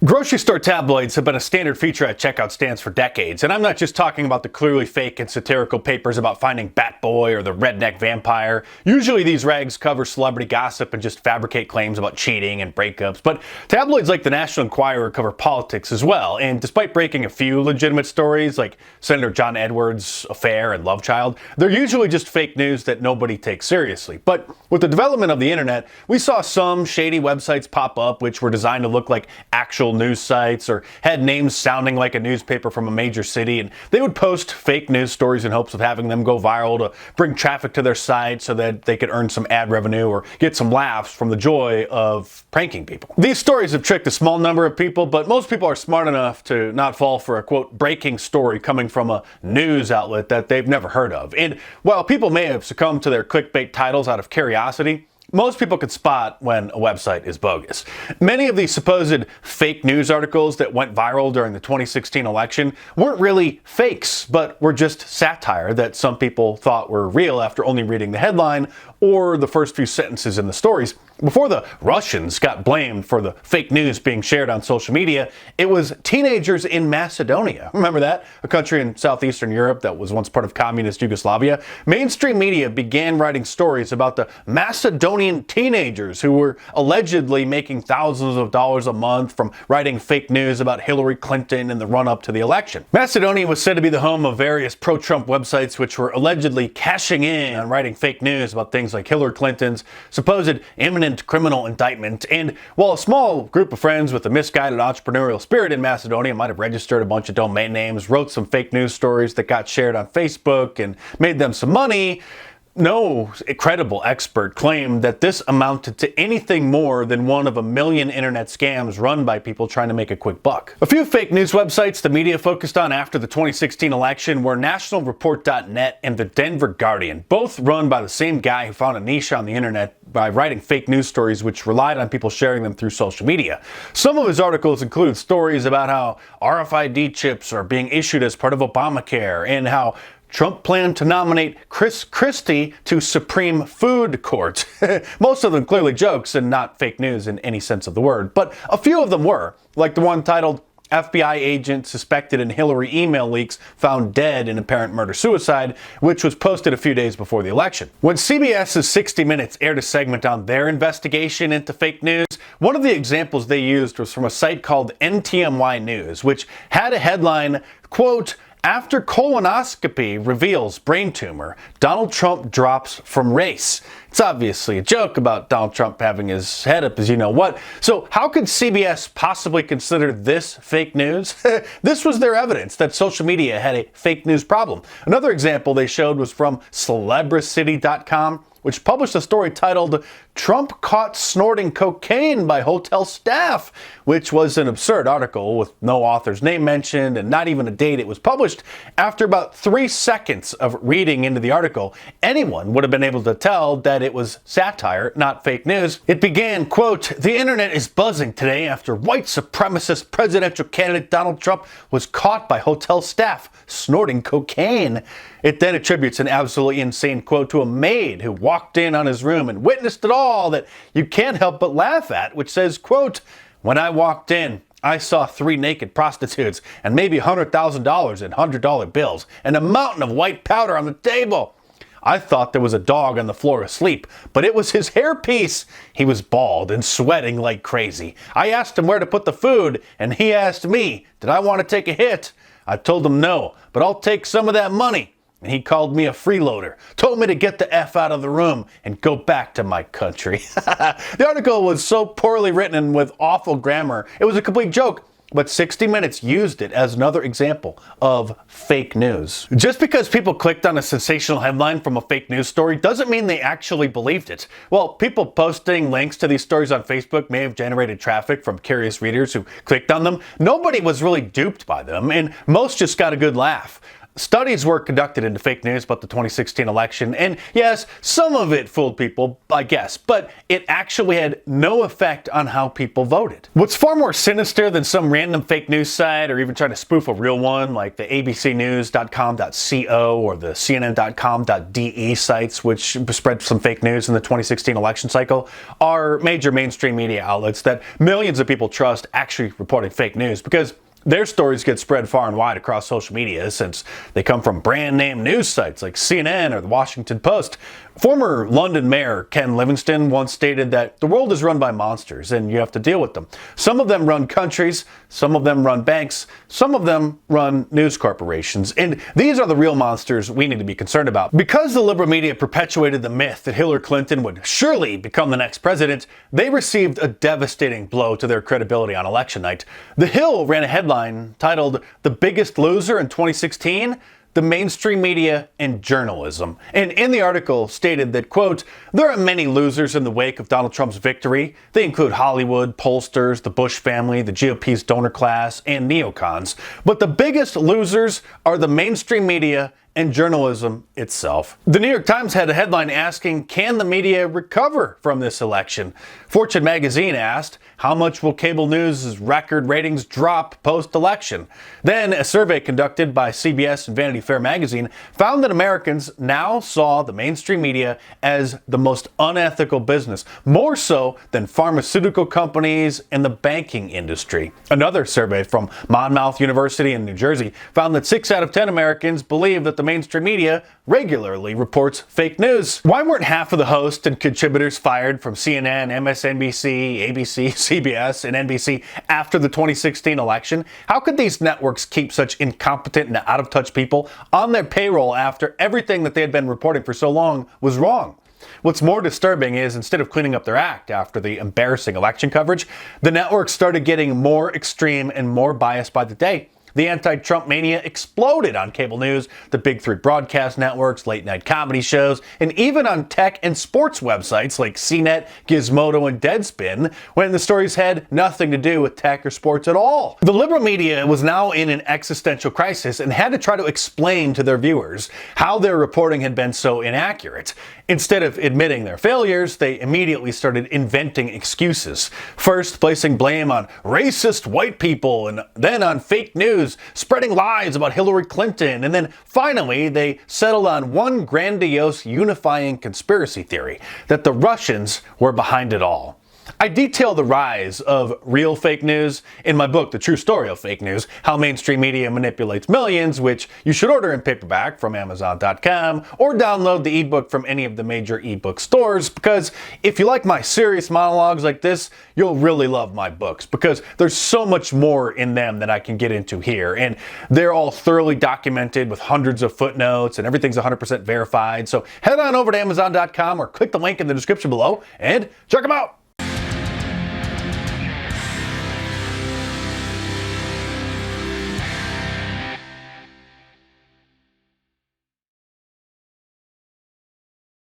Grocery store tabloids have been a standard feature at checkout stands for decades, and I'm not just talking about the clearly fake and satirical papers about finding Bat Boy or the redneck vampire. Usually these rags cover celebrity gossip and just fabricate claims about cheating and breakups, but tabloids like the National Enquirer cover politics as well, and despite breaking a few legitimate stories like Senator John Edwards' affair and love child, they're usually just fake news that nobody takes seriously. But with the development of the internet, we saw some shady websites pop up which were designed to look like actual news sites or had names sounding like a newspaper from a major city, and they would post fake news stories in hopes of having them go viral to bring traffic to their site so that they could earn some ad revenue or get some laughs from the joy of pranking people. These stories have tricked a small number of people, but most people are smart enough to not fall for a quote breaking story coming from a news outlet that they've never heard of. And while people may have succumbed to their clickbait titles out of curiosity, most people can spot when a website is bogus. Many of these supposed fake news articles that went viral during the 2016 election weren't really fakes, but were just satire that some people thought were real after only reading the headline or the first few sentences in the stories. Before the Russians got blamed for the fake news being shared on social media, it was teenagers in Macedonia. Remember that? A country in southeastern Europe that was once part of communist Yugoslavia. Mainstream media began writing stories about the Macedonian teenagers who were allegedly making thousands of dollars a month from writing fake news about Hillary Clinton in the run-up to the election. Macedonia was said to be the home of various pro-Trump websites which were allegedly cashing in on writing fake news about things like Hillary Clinton's supposed imminent criminal indictment. And while a small group of friends with a misguided entrepreneurial spirit in Macedonia might have registered a bunch of domain names, wrote some fake news stories that got shared on Facebook and made them some money, no credible expert claimed that this amounted to anything more than one of a million internet scams run by people trying to make a quick buck. A few fake news websites the media focused on after the 2016 election were nationalreport.net and the Denver Guardian, both run by the same guy who found a niche on the internet by writing fake news stories which relied on people sharing them through social media. Some of his articles included stories about how RFID chips are being issued as part of Obamacare and how Trump planned to nominate Chris Christie to Supreme Food Court. Most of them clearly jokes and not fake news in any sense of the word, but a few of them were, like the one titled FBI agent suspected in Hillary email leaks found dead in apparent murder-suicide, which was posted a few days before the election. When CBS's 60 Minutes aired a segment on their investigation into fake news, one of the examples they used was from a site called NTMY News, which had a headline, quote, "After colonoscopy reveals brain tumor, Donald Trump drops from race." It's obviously a joke about Donald Trump having his head up as you know what. So how could CBS possibly consider this fake news? This was their evidence that social media had a fake news problem. Another example they showed was from Celebricity.com, which published a story titled "Trump Caught Snorting Cocaine by Hotel Staff," which was an absurd article with no author's name mentioned and not even a date it was published. After about 3 seconds of reading into the article, anyone would have been able to tell that it was satire, not fake news. It began, quote, "The internet is buzzing today after white supremacist presidential candidate Donald Trump was caught by hotel staff snorting cocaine." It then attributes an absolutely insane quote to a maid who walked in on his room and witnessed it all that you can't help but laugh at, which says, quote, "When I walked in, I saw 3 naked prostitutes and maybe $100,000 in $100 bills and a mountain of white powder on the table. I thought there was a dog on the floor asleep, but it was his hairpiece. He was bald and sweating like crazy. I asked him where to put the food, and he asked me, did I want to take a hit? I told him no, but I'll take some of that money. And he called me a freeloader, told me to get the F out of the room and go back to my country." The article was so poorly written and with awful grammar, it was a complete joke. But 60 Minutes used it as another example of fake news. Just because people clicked on a sensational headline from a fake news story doesn't mean they actually believed it. Well, people posting links to these stories on Facebook may have generated traffic from curious readers who clicked on them. Nobody was really duped by them, and most just got a good laugh. Studies were conducted into fake news about the 2016 election, and yes, some of it fooled people, I guess, but it actually had no effect on how people voted. What's far more sinister than some random fake news site or even trying to spoof a real one like the abcnews.com.co or the cnn.com.de sites, which spread some fake news in the 2016 election cycle, are major mainstream media outlets that millions of people trust actually reporting fake news, because their stories get spread far and wide across social media since they come from brand name news sites like CNN or the Washington Post. Former London Mayor Ken Livingstone once stated that the world is run by monsters and you have to deal with them. Some of them run countries, some of them run banks, some of them run news corporations, and these are the real monsters we need to be concerned about. Because the liberal media perpetuated the myth that Hillary Clinton would surely become the next president, they received a devastating blow to their credibility on election night. The Hill ran a headline titled "The Biggest Loser in 2016? The Mainstream Media and Journalism." And in the article stated that, quote, "There are many losers in the wake of Donald Trump's victory. They include Hollywood, pollsters, the Bush family, the GOP's donor class, and neocons. But the biggest losers are the mainstream media and journalism itself." The New York Times had a headline asking, can the media recover from this election? Fortune magazine asked, how much will cable news' record ratings drop post-election? Then a survey conducted by CBS and Vanity Fair magazine found that Americans now saw the mainstream media as the most unethical business, more so than pharmaceutical companies and the banking industry. Another survey from Monmouth University in New Jersey found that 6 out of 10 Americans believe that the mainstream media regularly reports fake news. Why weren't half of the hosts and contributors fired from CNN, MSNBC, ABC, CBS, and NBC after the 2016 election? How could these networks keep such incompetent and out-of-touch people on their payroll after everything that they had been reporting for so long was wrong? What's more disturbing is, instead of cleaning up their act after the embarrassing election coverage, the networks started getting more extreme and more biased by the day. The anti-Trump mania exploded on cable news, the big 3 broadcast networks, late-night comedy shows, and even on tech and sports websites like CNET, Gizmodo, and Deadspin, when the stories had nothing to do with tech or sports at all. The liberal media was now in an existential crisis and had to try to explain to their viewers how their reporting had been so inaccurate. Instead of admitting their failures, they immediately started inventing excuses. First, placing blame on racist white people, and then on fake news, spreading lies about Hillary Clinton, and then finally they settled on one grandiose unifying conspiracy theory, that the Russians were behind it all. I detail the rise of real fake news in my book, The True Story of Fake News, How Mainstream Media Manipulates Millions, which you should order in paperback from Amazon.com or download the ebook from any of the major ebook stores, because if you like my serious monologues like this, you'll really love my books, because there's so much more in them that I can get into here, and they're all thoroughly documented with hundreds of footnotes, and everything's 100% verified. So head on over to Amazon.com or click the link in the description below and check them out.